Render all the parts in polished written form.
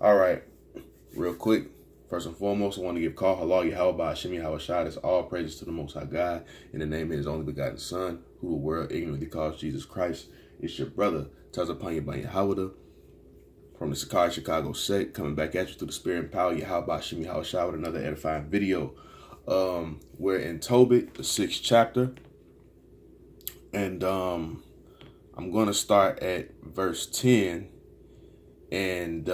All right, real quick. First and foremost, I want to give Call Halal Yahweh by Hashem Yahweh Shai. That's all praises to the Most High God in the name of His only begotten Son, who the world ignorantly calls Jesus Christ. It's your brother, Taz upon you by Yahweh, from the Sakai Chicago sect, coming back at you through the spirit and power Yahweh by Hashem Yahweh Shai with another edifying video. We're in Tobit, the 6th chapter, and I'm going to start at verse 10, and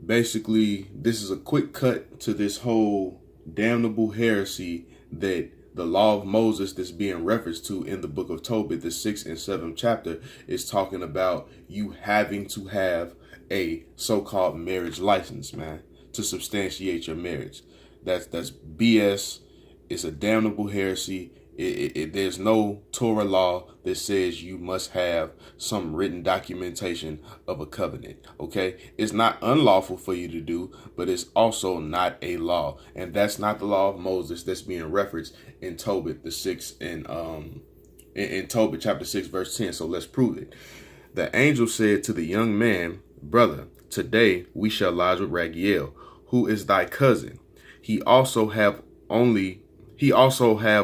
basically, this is a quick cut to this whole damnable heresy that the law of Moses that's being referenced to in the book of Tobit, the 6th and 7th chapter, is talking about you having to have a so-called marriage license, man, to substantiate your marriage. That's BS. It's a damnable heresy. There's no Torah law that says you must have some written documentation of a covenant, okay? It's not unlawful for you to do, but it's also not a law. And that's not the law of Moses that's being referenced in Tobit, the 6th, and in Tobit chapter 6, verse 10. So let's prove it. The angel said to the young man, "Brother, today we shall lodge with Raguel, who is thy cousin. He also have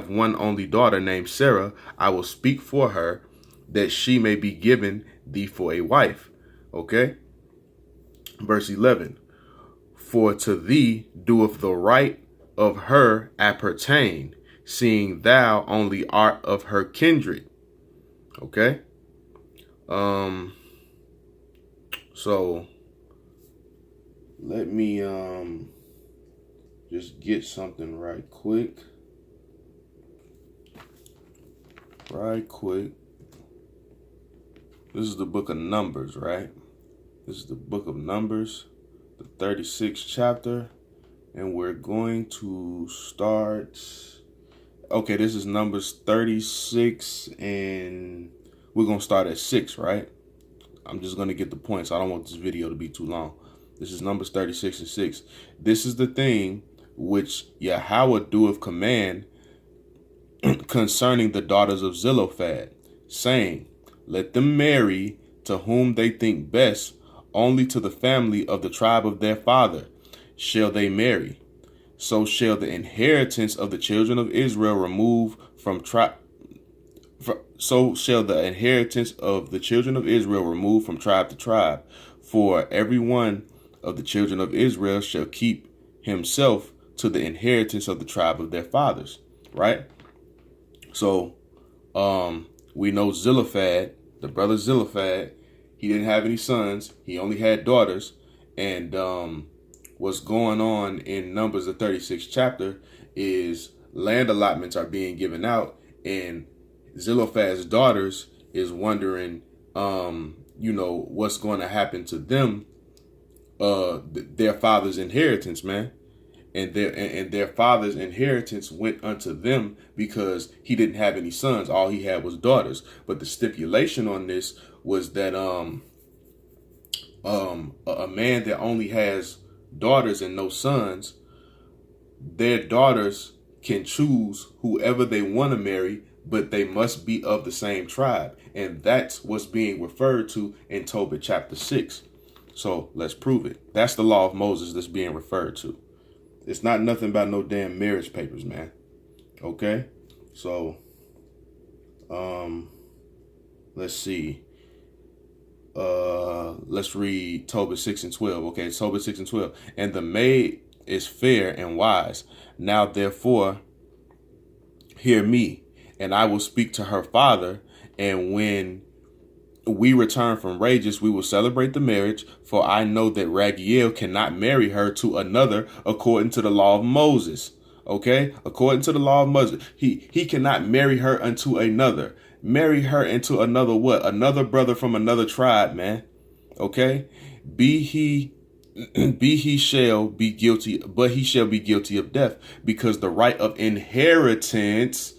one only daughter named Sarah. I will speak for her, that she may be given thee for a wife." Okay. Verse 11. For to thee doeth the right of her appertain, seeing thou only art of her kindred. Okay. So let me just get something right quick. This is the book of Numbers, right? This is the book of Numbers, the 36th chapter, and we're going to start. Okay, this is Numbers 36, and we're going to start at 6, right? I'm just going to get the points. I don't want this video to be too long. This is Numbers 36 and 6. This is the thing which Yahweh doeth command concerning the daughters of Zelophehad, saying, let them marry to whom they think best, only to the family of the tribe of their father shall they marry. So shall the inheritance of the children of Israel remove from tribe. So shall the inheritance of the children of Israel remove from tribe to tribe. For every one of the children of Israel shall keep himself to the inheritance of the tribe of their fathers. Right? So, we know Zelophehad, the brother Zelophehad, he didn't have any sons. He only had daughters. And what's going on in Numbers, the 36th chapter, is land allotments are being given out. And Zelophehad's daughters is wondering, what's going to happen to them, their father's inheritance, man. And their father's inheritance went unto them because he didn't have any sons. All he had was daughters. But the stipulation on this was that a man that only has daughters and no sons, their daughters can choose whoever they want to marry, but they must be of the same tribe. And that's what's being referred to in Tobit chapter 6. So let's prove it. That's the law of Moses that's being referred to. It's not nothing about no damn marriage papers, man. Okay? So, let's see. Let's read Tobit 6 and 12. Okay, Tobit 6 and 12. And the maid is fair and wise. Now, therefore, hear me, and I will speak to her father, and when we return from Rages, we will celebrate the marriage, for I know that Raguel cannot marry her to another according to the law of Moses. Okay? According to the law of Moses, he cannot marry her unto another. Marry her into another what? Another brother from another tribe, man. Okay? He shall be guilty, but he shall be guilty of death, because the right of inheritance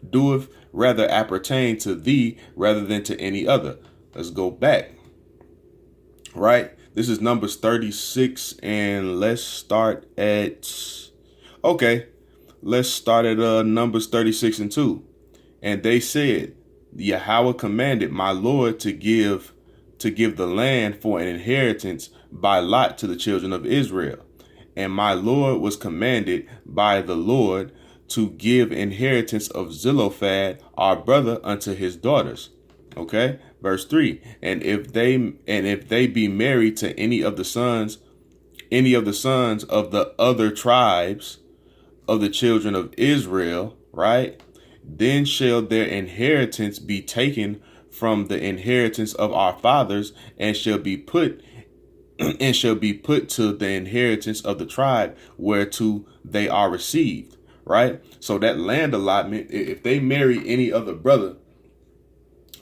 doeth rather appertain to thee rather than to any other. Let's go back. Right? This is Numbers 36, and let's start at, Numbers 36 and 2. And they said, Yahweh commanded my Lord to give to give the land for an inheritance by lot to the children of Israel. And my Lord was commanded by the Lord to give inheritance of Zelophehad, our brother, unto his daughters. Okay, verse 3. And if they be married to any of the sons of the other tribes of the children of Israel, right, then shall their inheritance be taken from the inheritance of our fathers, and shall be put to the inheritance of the tribe whereto they are received. Right? So that land allotment, if they marry any other brother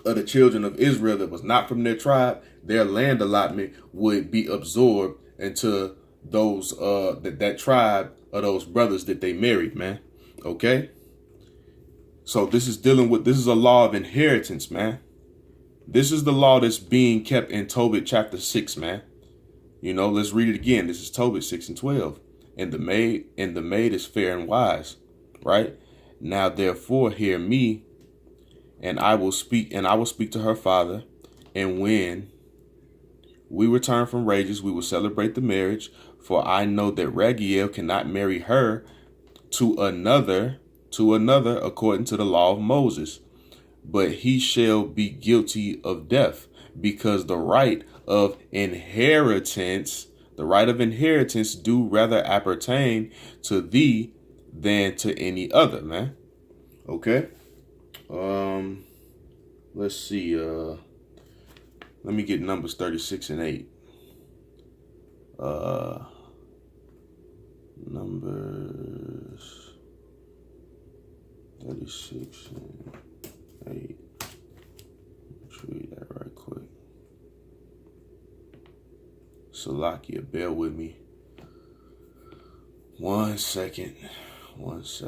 of the children of Israel that was not from their tribe, their land allotment would be absorbed into those that tribe of those brothers that they married, man. Okay? So this is a law of inheritance, man. This is the law that's being kept in Tobit chapter 6, man. You know, let's read it again. This is Tobit 6 and 12. And the maid is fair and wise, right? Now therefore hear me, and I will speak to her father, and when we return from rages, we will celebrate the marriage, for I know that Raguel cannot marry her to another according to the law of Moses, but he shall be guilty of death, because the right of inheritance do rather appertain to thee than to any other, man. Okay. Let's see. Let me get Numbers 36 and 8. Numbers 36 and 8. Let's read that right quick. Salakia, bear with me. One second. Let's see.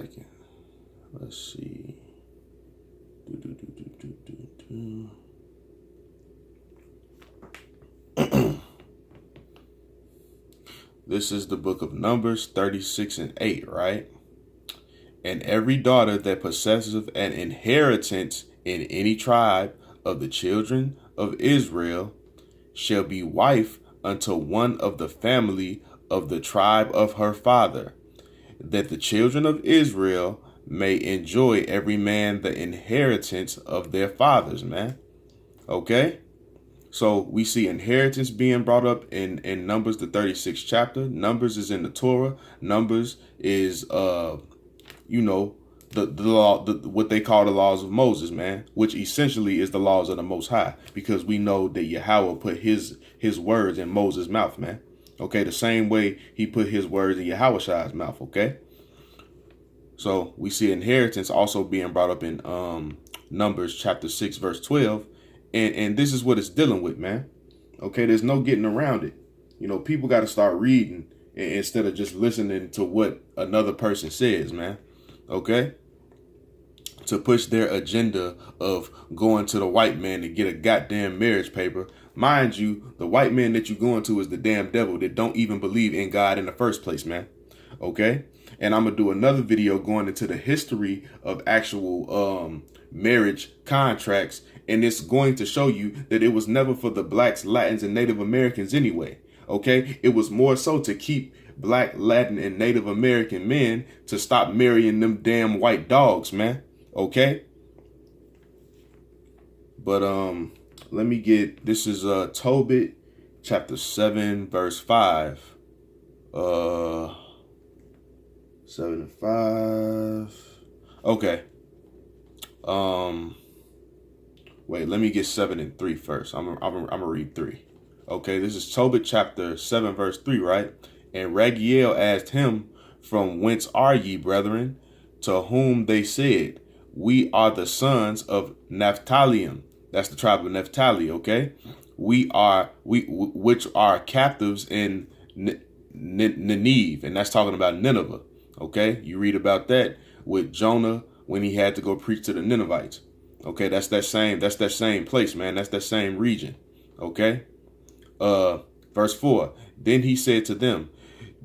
This is the book of Numbers 36 and 8, right? And every daughter that possesseth an inheritance in any tribe of the children of Israel shall be wife unto one of the family of the tribe of her father, that the children of Israel may enjoy every man the inheritance of their fathers, man. Okay? So we see inheritance being brought up in Numbers, the 36th chapter. Numbers is in the Torah. Numbers is, the law, what they call the laws of Moses, man, which essentially is the laws of the Most High, because we know that Yahweh put his words in Moses' mouth, man. Okay, the same way he put his words in Yahweh's mouth, okay? So we see inheritance also being brought up in Numbers chapter 6, verse 12. And this is what it's dealing with, man. Okay, there's no getting around it. You know, people got to start reading instead of just listening to what another person says, man. Okay? To push their agenda of going to the white man to get a goddamn marriage paper. Mind you, the white man that you're going to is the damn devil that don't even believe in God in the first place, man. Okay? And I'm going to do another video going into the history of actual marriage contracts. And it's going to show you that it was never for the blacks, Latins, and Native Americans anyway. Okay? It was more so to keep black, Latin, and Native American men to stop marrying them damn white dogs, man. Okay? But let me get, this is Tobit chapter 7 verse 5. 7 and 5. Okay. Wait, let me get 7 and 3 first. I'm gonna read 3. Okay, this is Tobit chapter 7 verse 3, right? And Raguel asked him, from whence are ye, brethren? To whom they said, we are the sons of Naphtalium. That's the tribe of Naphtali, okay? Which are captives in Nineveh, and that's talking about Nineveh, okay? You read about that with Jonah when he had to go preach to the Ninevites. Okay, that's that same place, man. That's that same region. Okay. Verse 4. Then he said to them,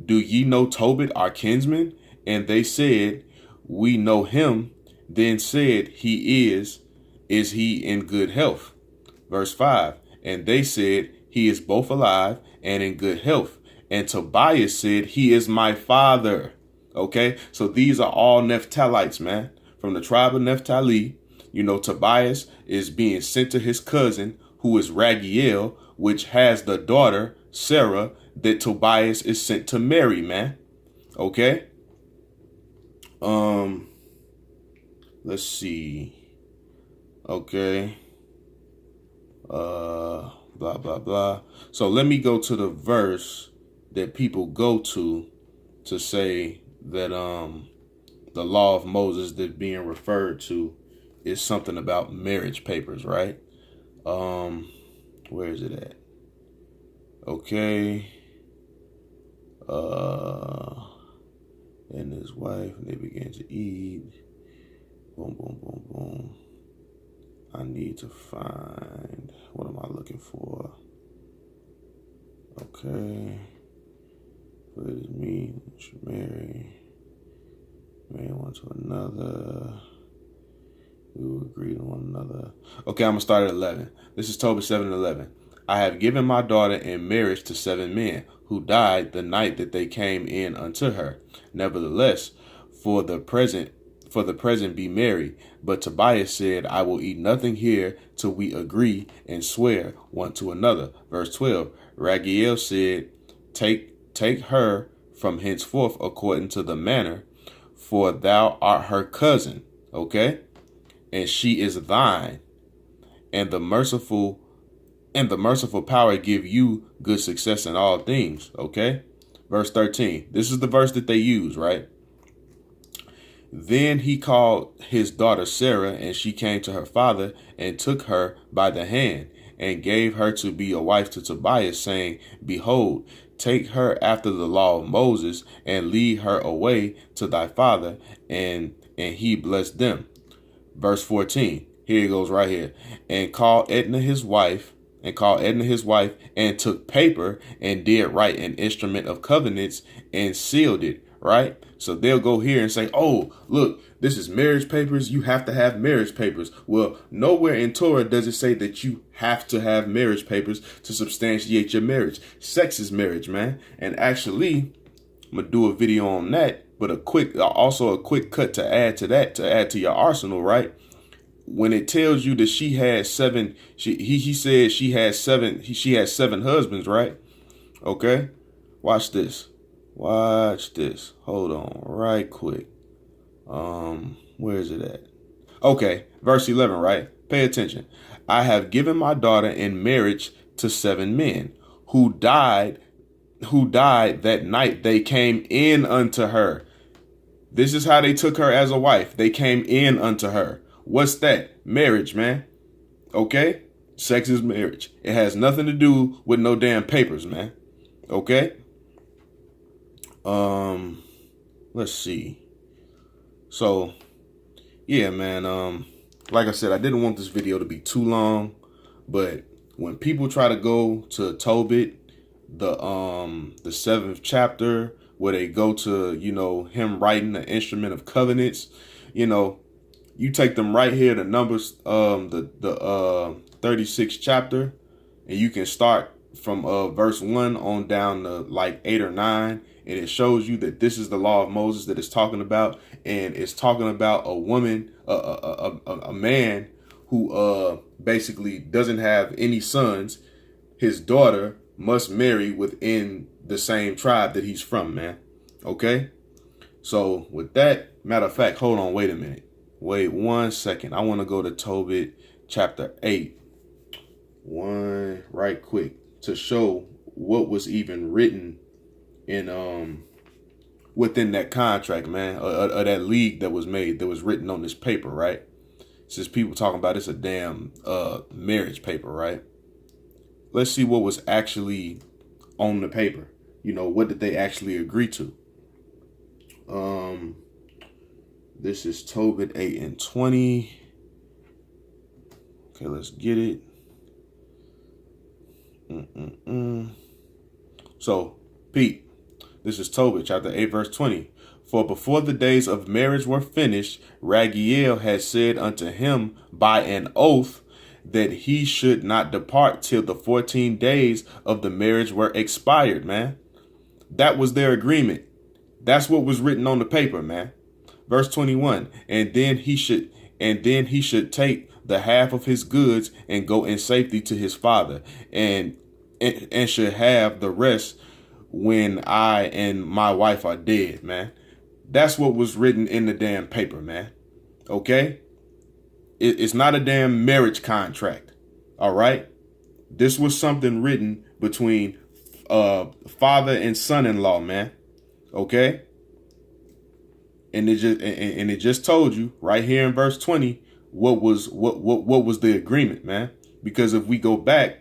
do ye know Tobit, our kinsman? And they said, we know him. Then said he is he in good health? Verse 5. And they said, he is both alive and in good health. And Tobias said, he is my father. Okay, so these are all Naphtalites, man, from the tribe of Naphtali. You know, Tobias is being sent to his cousin, who is Raguel, which has the daughter, Sarah, that Tobias is sent to marry, man. Okay. Let's see. Okay. Blah, blah, blah. So let me go to the verse that people go to say that the law of Moses that's being referred to is something about marriage papers, right? Where is it at? Okay. And his wife, and they began to eat. Boom, boom, boom, boom. I need to find, what am I looking for? Okay. What does it mean? Should marry one to another. We will agree to one another. Okay, I'm going to start at 11. This is Tobit 7:11. I have given my daughter in marriage to 7 men who died the night that they came in unto her. Nevertheless, for the present be merry. But Tobias said, I will eat nothing here till we agree and swear one to another. Verse 12. Raguel said, Take her from henceforth according to the manner, for thou art her cousin. Okay? And she is thine, and the merciful power give you good success in all things. Okay? Verse 13. This is the verse that they use, right? Then he called his daughter Sarah, and she came to her father and took her by the hand and gave her to be a wife to Tobias, saying, Behold, take her after the law of Moses and lead her away to thy father. And he blessed them. Verse 14. Here it goes right here. And called Edna his wife, and took paper and did write an instrument of covenants and sealed it. Right? So they'll go here and say, oh, look, this is marriage papers. You have to have marriage papers. Well, nowhere in Torah does it say that you have to have marriage papers to substantiate your marriage. Sex is marriage, man. And actually, I'm going to do a video on that, but also a quick cut to add to your arsenal, right? When it tells you that she had seven, he said she had seven husbands, right? Okay. Watch this. Hold on right quick. Where is it at? Okay, verse 11, right? Pay attention. I have given my daughter in marriage to 7 men who died that night they came in unto her. This is how they took her as a wife. They came in unto her. What's that? Marriage, man. Okay? Sex is marriage. It has nothing to do with no damn papers, man. Okay? Let's see. So, yeah, man. Like I said, I didn't want this video to be too long, but when people try to go to Tobit, the 7th chapter, where they go to, him writing the instrument of covenants, you take them right here to Numbers, the 36th chapter, and you can start from verse 1 on down to like 8 or 9. And it shows you that this is the law of Moses that it's talking about. And it's talking about a woman, a man who basically doesn't have any sons. His daughter must marry within the same tribe that he's from, man. Okay? So with that, matter of fact, hold on, wait a minute. Wait 1 second. I want to go to Tobit chapter 8. Right quick to show what was even written in within that contract, man, or that league that was made, that was written on this paper, right? Since people talking about it's a damn marriage paper, right? Let's see what was actually on the paper. What did they actually agree to? This is Tobit 8:20. Okay, let's get it. So, Pete. This is Tobit, chapter 8, verse 20. For before the days of marriage were finished, Raguel had said unto him by an oath, that he should not depart till the 14 days of the marriage were expired, man. That was their agreement. That's what was written on the paper, man. Verse 21, and then he should take the half of his goods and go in safety to his father, and should have the rest when I and my wife are dead, man. That's what was written in the damn paper, man. Okay? It's not a damn marriage contract. All right? This was something written between father and son-in-law, man. Okay? And it just told you right here in verse 20 what was the agreement, man. Because if we go back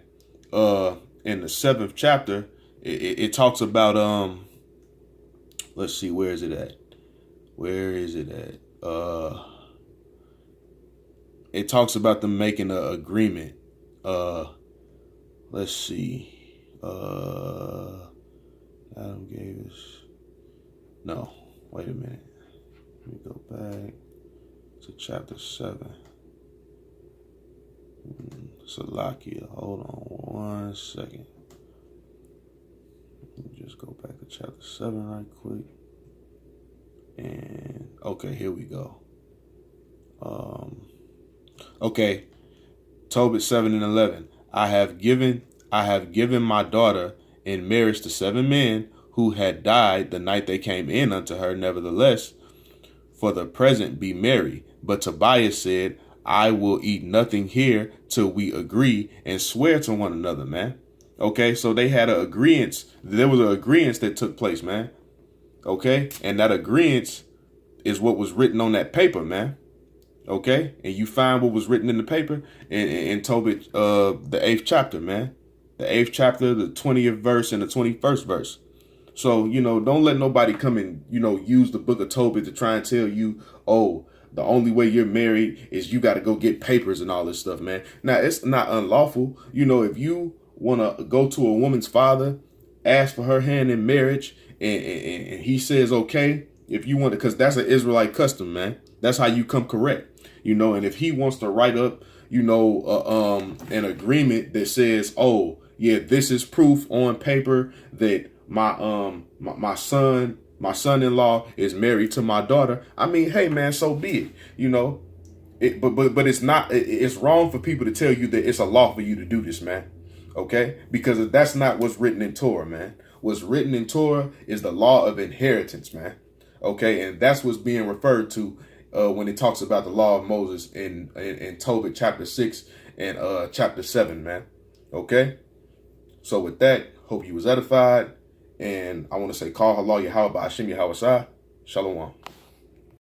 in the 7th chapter, it talks about let's see, where is it at? It talks about them making an agreement. Let's see. Adam gave us. No, wait a minute. Let me go back to chapter 7. Salakia, hold on 1 second. Let me just go back to chapter 7 right quick. And okay, here we go. Okay, Tobit 7 and 11. I have given my daughter in marriage to 7 men who had died the night they came in unto her. Nevertheless, for the present be merry. But Tobias said, I will eat nothing here till we agree and swear to one another, man. Okay, so they had an agreement. There was an agreement that took place, man. Okay, and that agreement is what was written on that paper, man. Okay, and you find what was written in the paper in Tobit, the 8th chapter, man. The 8th chapter, the 20th verse and the 21st verse. So, don't let nobody come and, use the book of Tobit to try and tell you, oh, the only way you're married is you got to go get papers and all this stuff, man. Now, it's not unlawful. If you want to go to a woman's father, ask for her hand in marriage, and he says, okay, if you want to, because that's an Israelite custom, man. That's how you come correct, and if he wants to write up, an agreement that says, oh, yeah, this is proof on paper that my son-in-law is married to my daughter. I mean, hey, man, so be it, but it's not, it's wrong for people to tell you that it's a law for you to do this, man. Okay, because that's not what's written in Torah, man. What's written in Torah is the law of inheritance, man. Okay, and that's what's being referred to when it talks about the law of Moses in Tobit chapter 6 and chapter 7, man. Okay, so with that, hope you was edified, and I want to say, call halal Yahweh Ba'ashem Yahweh Shalom.